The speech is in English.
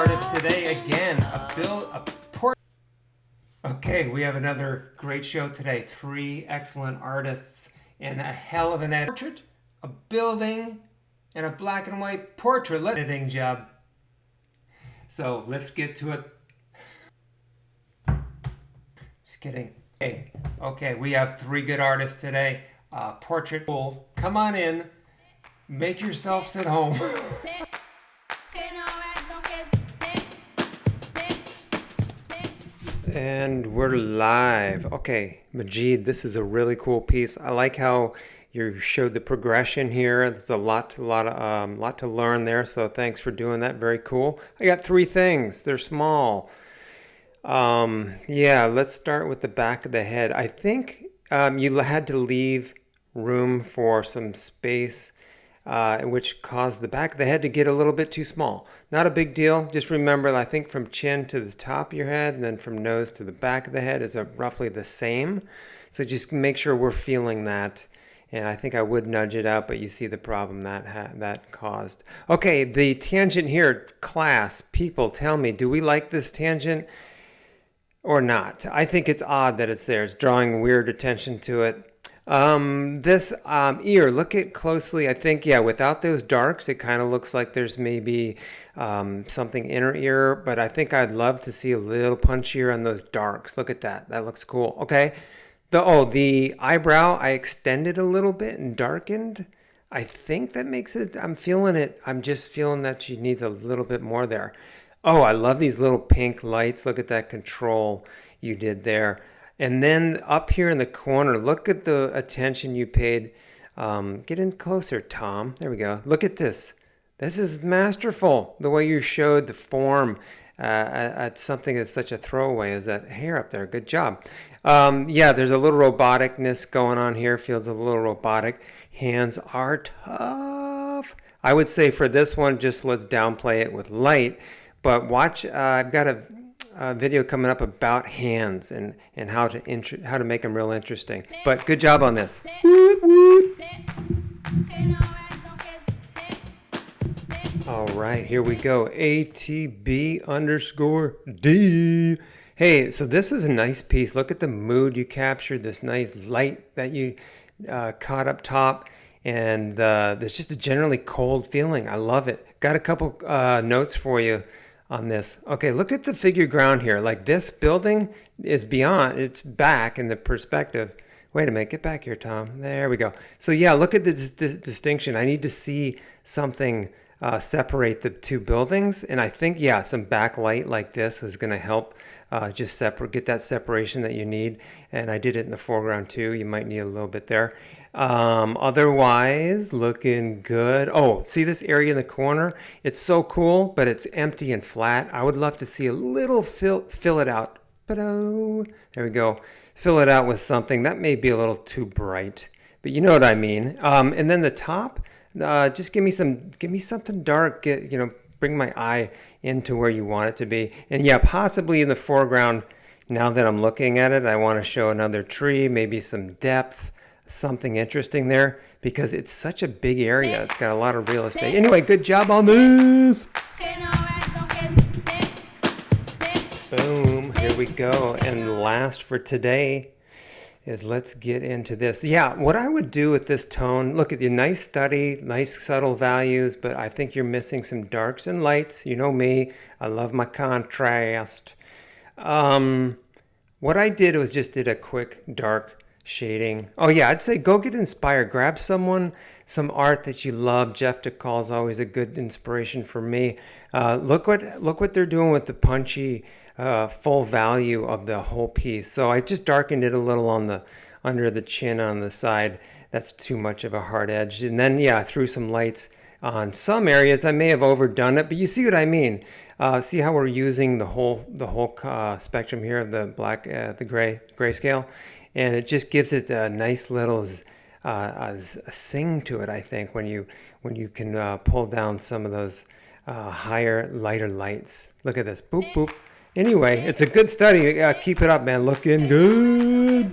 artist today again. A portrait. Okay, we have another great show today. 3 excellent artists and a hell of an portrait, a building, and a black and white portrait editing job. So let's get to it. Just kidding. Okay, we have 3 good artists today. Portrait. Come on in. Make yourselves at home. And we're live. Okay, Majid, this is a really cool piece. I like how you showed the progression here. There's a lot to learn there. So thanks for doing that. Very cool. I got 3 things. They're small. Yeah, let's start with the back of the head. I think you had to leave room for some space, which caused the back of the head to get a little bit too small. Not a big deal. Just remember, I think from chin to the top of your head and then from nose to the back of the head is roughly the same. So just make sure we're feeling that. And I think I would nudge it out, but you see the problem that caused. Okay, the tangent here, class, people, tell me, do we like this tangent or not? I think it's odd that it's there. It's drawing weird attention to it. This ear, look at closely. I think, yeah, without those darks, it kind of looks like there's maybe something inner ear, but I think I'd love to see a little punchier on those darks. Look at that. That looks cool. Okay. The eyebrow, I extended a little bit and darkened. I think that makes it, I'm feeling it. I'm just feeling that she needs a little bit more there. Oh, I love these little pink lights. Look at that control you did there. And then up here in the corner, look at the attention you paid. Get in closer, Tom. There we go. Look at this. This is masterful. The way you showed the form at something that's such a throwaway as that hair up there. Good job. Yeah, there's a little roboticness going on here. Feels a little robotic. Hands are tough. I would say for this one, just let's downplay it with light. But watch, I've got a video coming up about hands and how to make them real interesting. But good job on this. Woot, woot. All right, here we go. ATB_D. Hey, so this is a nice piece. Look at the mood you captured, this nice light that you caught up top. And there's just a generally cold feeling. I love it. Got a couple notes for you on this. Okay, look at the figure ground here. Like this building is beyond, it's back in the perspective. Wait a minute, get back here, Tom. There we go. So yeah, look at the distinction. I need to see something separate the 2 buildings. And I think, yeah, some backlight like this is going to help just get that separation that you need. And I did it in the foreground too. You might need a little bit there. Otherwise, looking good. Oh, see this area in the corner? It's so cool, but it's empty and flat. I would love to see a little fill it out. There we go. Fill it out with something that may be a little too bright, but you know what I mean. And then the top, just give me something dark. Bring my eye into where you want it to be. And yeah, possibly in the foreground. Now that I'm looking at it, I want to show another tree, maybe some depth. Something interesting there because it's such a big area. It's got a lot of real estate. Anyway, good job on this. Boom. Here we go. And last for today is let's get into this. Yeah, what I would do with this tone, look at the nice study, nice subtle values, but I think you're missing some darks and lights. You know me. I love my contrast. What I did was just did a quick dark shading. Oh yeah, I'd say go get inspired. Grab some art that you love. Jeff DeCall is always a good inspiration for me. Look what they're doing with the punchy full value of the whole piece. So I just darkened it a little on under the chin on the side. That's too much of a hard edge. And then yeah, I threw some lights on some areas. I may have overdone it, but you see what I mean. See how we're using the whole spectrum here of the black, the grayscale. And it just gives it a nice little sing to it, I think, when you can pull down some of those higher, lighter lights. Look at this. Boop, boop. Anyway, it's a good study. Keep it up, man. Looking good.